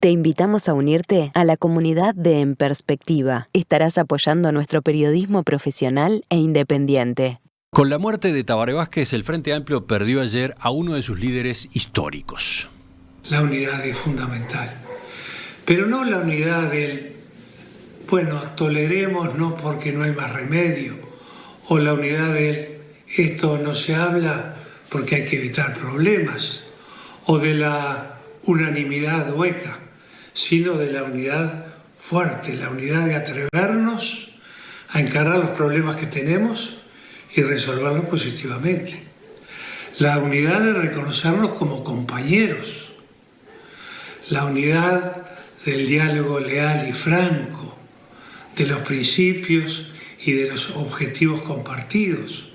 Te invitamos a unirte a la comunidad de En Perspectiva. Estarás apoyando nuestro periodismo profesional e independiente. Con la muerte de Tabaré Vázquez, el Frente Amplio perdió ayer a uno de sus líderes históricos. La unidad es fundamental, pero no la unidad del, toleremos no porque no hay más remedio, o la unidad del, esto no se habla porque hay que evitar problemas, o de la unanimidad hueca, sino de la unidad fuerte, la unidad de atrevernos a encarar los problemas que tenemos y resolverlos positivamente. La unidad de reconocernos como compañeros. La unidad del diálogo leal y franco, de los principios y de los objetivos compartidos.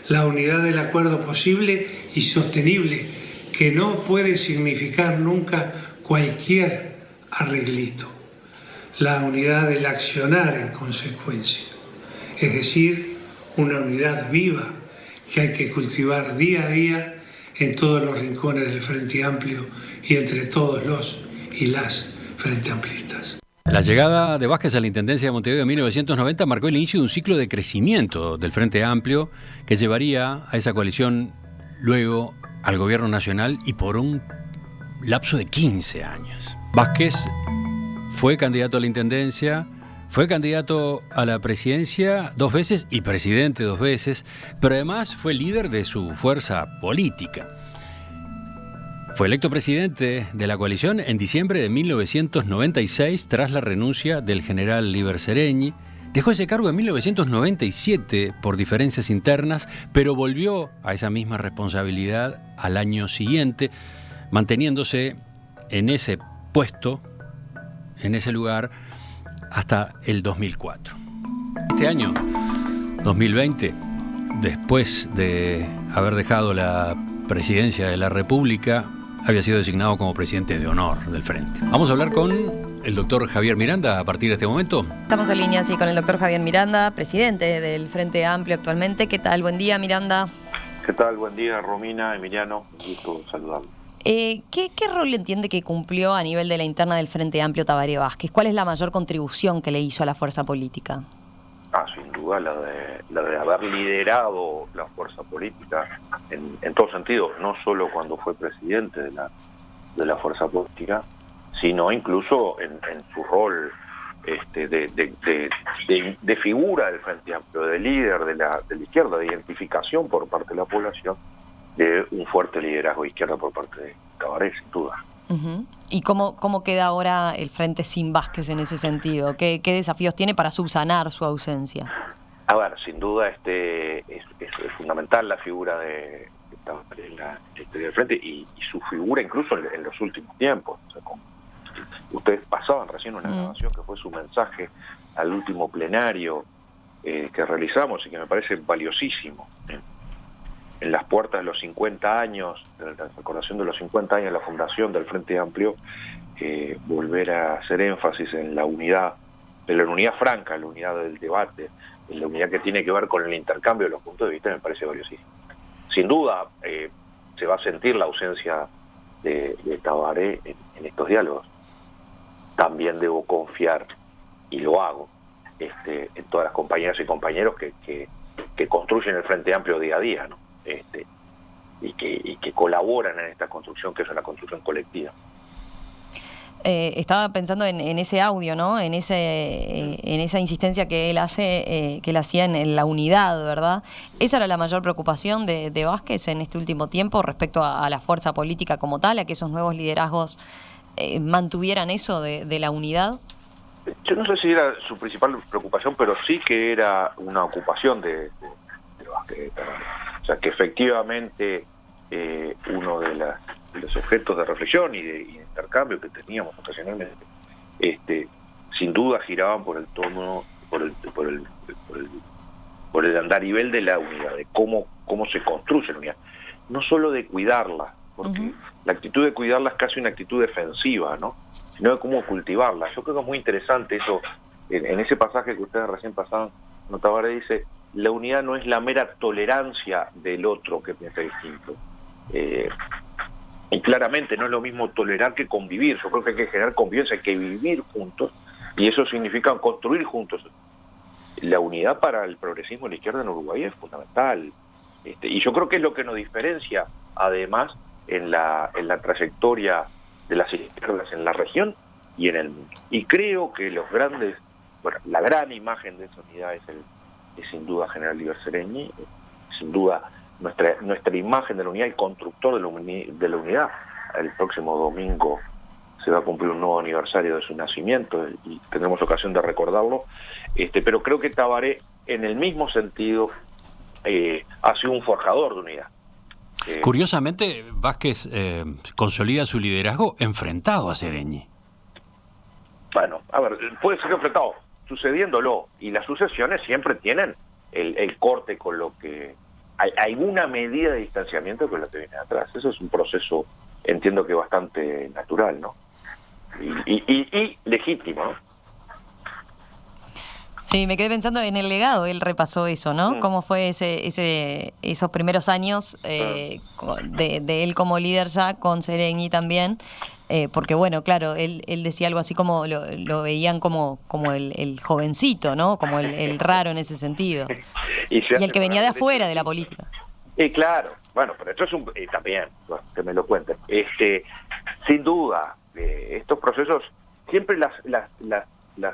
La unidad del acuerdo posible y sostenible, que no puede significar nunca cualquier arreglito. La unidad del accionar en consecuencia, es decir, una unidad viva que hay que cultivar día a día en todos los rincones del Frente Amplio y entre todos los y las Frente Amplistas. La llegada de Vázquez a la Intendencia de Montevideo en 1990 marcó el inicio de un ciclo de crecimiento del Frente Amplio que llevaría a esa coalición luego al gobierno nacional y por un lapso de 15 años. Vázquez fue candidato a la Intendencia, fue candidato a la presidencia 2 veces y presidente 2 veces, pero además fue líder de su fuerza política. Fue electo presidente de la coalición en diciembre de 1996 tras la renuncia del general Líber Seregni. Dejó ese cargo en 1997 por diferencias internas, pero volvió a esa misma responsabilidad al año siguiente, manteniéndose en ese puesto, en ese lugar, hasta el 2004. Este año, 2020, después de haber dejado la presidencia de la República, había sido designado como presidente de honor del Frente. Vamos a hablar con el doctor Javier Miranda a partir de este momento. Estamos en línea, sí, con el doctor Javier Miranda, presidente del Frente Amplio actualmente. ¿Qué tal? Buen día, Miranda. ¿Qué tal? Buen día, Romina, Emiliano. Un gusto saludarlo. ¿Qué rol entiende que cumplió a nivel de la interna del Frente Amplio Tabaré Vázquez? ¿Cuál es la mayor contribución que le hizo a la fuerza política? Sin duda la de haber liderado la fuerza política en todos sentidos, no solo cuando fue presidente de la fuerza política, sino incluso en su rol de figura del Frente Amplio, de líder de la izquierda, de identificación por parte de la población de un fuerte liderazgo de izquierda por parte de Tabaré, sin duda. Uh-huh. ¿Y cómo queda ahora el Frente sin Vázquez en ese sentido? ¿Qué desafíos tiene para subsanar su ausencia? A ver, sin duda es fundamental la figura de Tabaré en la historia del Frente y su figura incluso en los últimos tiempos. O sea, ustedes pasaban recién una grabación que fue su mensaje al último plenario que realizamos y que me parece valiosísimo. En las puertas de los 50 años, de la recordación de los 50 años de la fundación del Frente Amplio, volver a hacer énfasis en la unidad, en la unidad franca, en la unidad del debate, en la unidad que tiene que ver con el intercambio de los puntos de vista, me parece valiosísimo. Sin duda, se va a sentir la ausencia de Tabaré en estos diálogos. También debo confiar, y lo hago, en todas las compañeras y compañeros que construyen el Frente Amplio día a día, ¿no? Y que colaboran en esta construcción, que es una construcción colectiva. Estaba pensando en ese audio, ¿no? En esa insistencia que él hace, que él hacía en la unidad, ¿verdad? ¿Esa era la mayor preocupación de Vázquez en este último tiempo respecto a la fuerza política como tal, a que esos nuevos liderazgos mantuvieran eso de la unidad? Yo no sé si era su principal preocupación, pero sí que era una ocupación de Vázquez. O sea, que efectivamente uno de los objetos de reflexión y de intercambio que teníamos ocasionalmente, sin duda giraban por el tono, por el andarivel de la unidad, de cómo se construye la unidad. No solo de cuidarla, porque la actitud de cuidarla es casi una actitud defensiva, ¿no? Sino de cómo cultivarla. Yo creo que es muy interesante eso, en ese pasaje que ustedes recién pasaban, Tabaré dice: la unidad no es la mera tolerancia del otro que piensa distinto. Y claramente no es lo mismo tolerar que convivir. Yo creo que hay que generar convivencia, hay que vivir juntos, y eso significa construir juntos. La unidad para el progresismo de la izquierda en Uruguay es fundamental. Y yo creo que es lo que nos diferencia, además, en la trayectoria de las izquierdas en la región y en el mundo. Y creo que la gran imagen de esa unidad es sin duda General Líber Seregni, sin duda nuestra imagen de la unidad y constructor de la unidad. El próximo domingo se va a cumplir un nuevo aniversario de su nacimiento y tendremos ocasión de recordarlo. Pero creo que Tabaré, en el mismo sentido, ha sido un forjador de unidad. Curiosamente, Vázquez consolida su liderazgo enfrentado a Seregni. Bueno, a ver, puede ser enfrentado, sucediéndolo, y las sucesiones siempre tienen el corte con lo que... Hay alguna medida de distanciamiento con lo que viene atrás. Eso es un proceso, entiendo que bastante natural, ¿no? Y legítimo, ¿no? Sí, me quedé pensando en el legado, él repasó eso, ¿no? Cómo fue esos primeros años de él como líder ya, con Seregni también, porque bueno, claro, él decía algo así como, lo veían como el jovencito, ¿no? Como el raro en ese sentido. Y el que venía de afuera de la política. Claro, bueno, pero esto es también, bueno, que me lo cuenten. Sin duda, estos procesos, siempre las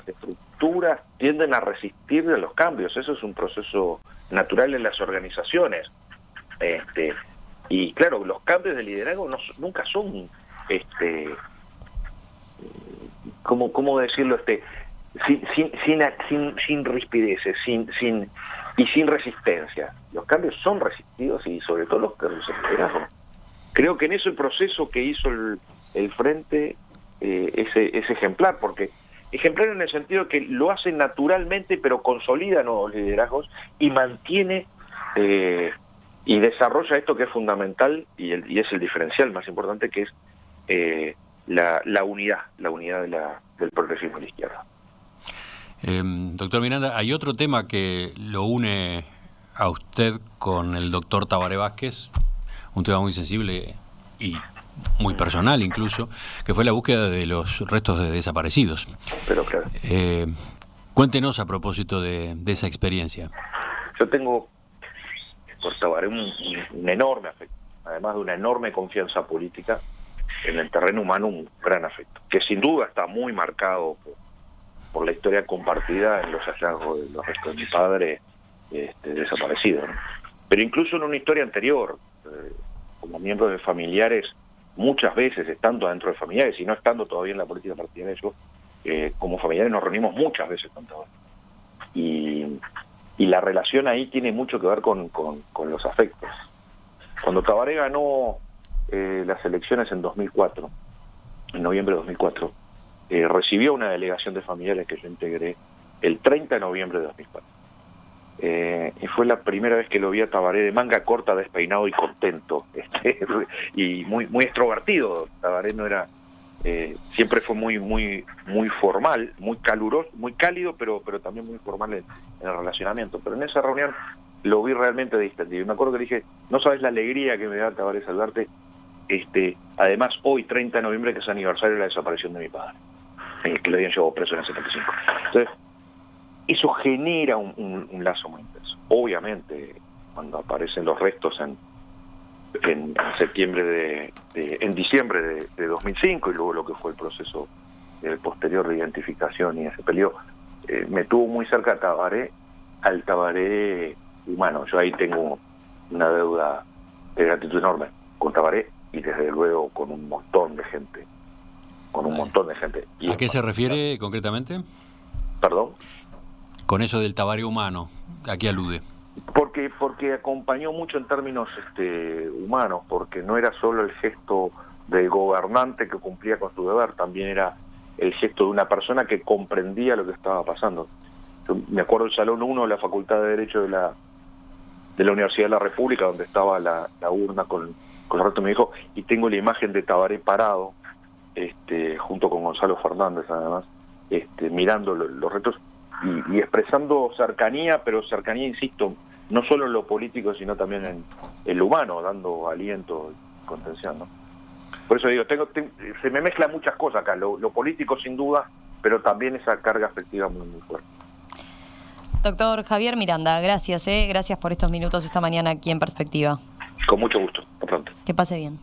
estructuras tienden a resistir de los cambios. Eso es un proceso natural en las organizaciones. Y claro, los cambios de liderazgo nunca son, ¿cómo decirlo? Sin rispideces, sin resistencia. Los cambios son resistidos, y sobre todo los cambios de liderazgo. Creo que en eso el proceso que hizo el Frente es ejemplar, porque ejemplar en el sentido que lo hace naturalmente, pero consolida nuevos liderazgos y mantiene y desarrolla esto que es fundamental y es el diferencial más importante, que es la unidad del progresismo de la izquierda. Doctor Miranda, hay otro tema que lo une a usted con el doctor Tabaré Vázquez, un tema muy sensible y muy personal incluso, que fue la búsqueda de los restos de desaparecidos. Pero claro. Cuéntenos a propósito de esa experiencia. Yo tengo por Tabaré un enorme afecto, además de una enorme confianza política, en el terreno humano un gran afecto, que sin duda está muy marcado por la historia compartida en los hallazgos de los restos de mi padre desaparecido, ¿no? Pero incluso en una historia anterior, como miembros de familiares, muchas veces estando dentro de familiares y no estando todavía en la política partidaria, como familiares nos reunimos muchas veces con Tabaré. Y la relación ahí tiene mucho que ver con los afectos. Cuando Tabaré ganó las elecciones en 2004, en noviembre de 2004, recibió una delegación de familiares que yo integré el 30 de noviembre de 2004. Y fue la primera vez que lo vi a Tabaré de manga corta, despeinado y contento, y muy extrovertido. Tabaré no era, siempre fue muy formal, muy caluroso, muy cálido, pero también muy formal en el relacionamiento. Pero en esa reunión lo vi realmente distendido. Y me acuerdo que le dije, no sabes la alegría que me da, Tabaré, saludarte. Además, hoy, 30 de noviembre, que es aniversario de la desaparición de mi padre, que lo habían llevado preso en el 75. Entonces, eso genera un lazo muy intenso. Obviamente, cuando aparecen los restos en diciembre de 2005, y luego lo que fue el proceso posterior de identificación y ese periodo, me tuvo muy cerca al Tabaré humano. Yo ahí tengo una deuda de gratitud enorme con Tabaré, y desde luego con un montón de gente. ¿A qué se refiere concretamente? ¿Perdón? Con eso del Tabaré humano, ¿a qué alude? Porque acompañó mucho en términos humanos, porque no era solo el gesto del gobernante que cumplía con su deber, también era el gesto de una persona que comprendía lo que estaba pasando. Yo me acuerdo del Salón 1 de la Facultad de Derecho de la Universidad de la República, donde estaba la urna con el resto de mi hijo, y tengo la imagen de Tabaré parado, junto con Gonzalo Fernández además, mirando los restos y expresando cercanía, pero cercanía, insisto, no solo en lo político, sino también en lo humano, dando aliento y contención, ¿no? Por eso digo, se me mezclan muchas cosas acá, lo político sin duda, pero también esa carga afectiva muy, muy fuerte. Doctor Javier Miranda, gracias por estos minutos esta mañana aquí en Perspectiva. Con mucho gusto, hasta pronto. Que pase bien.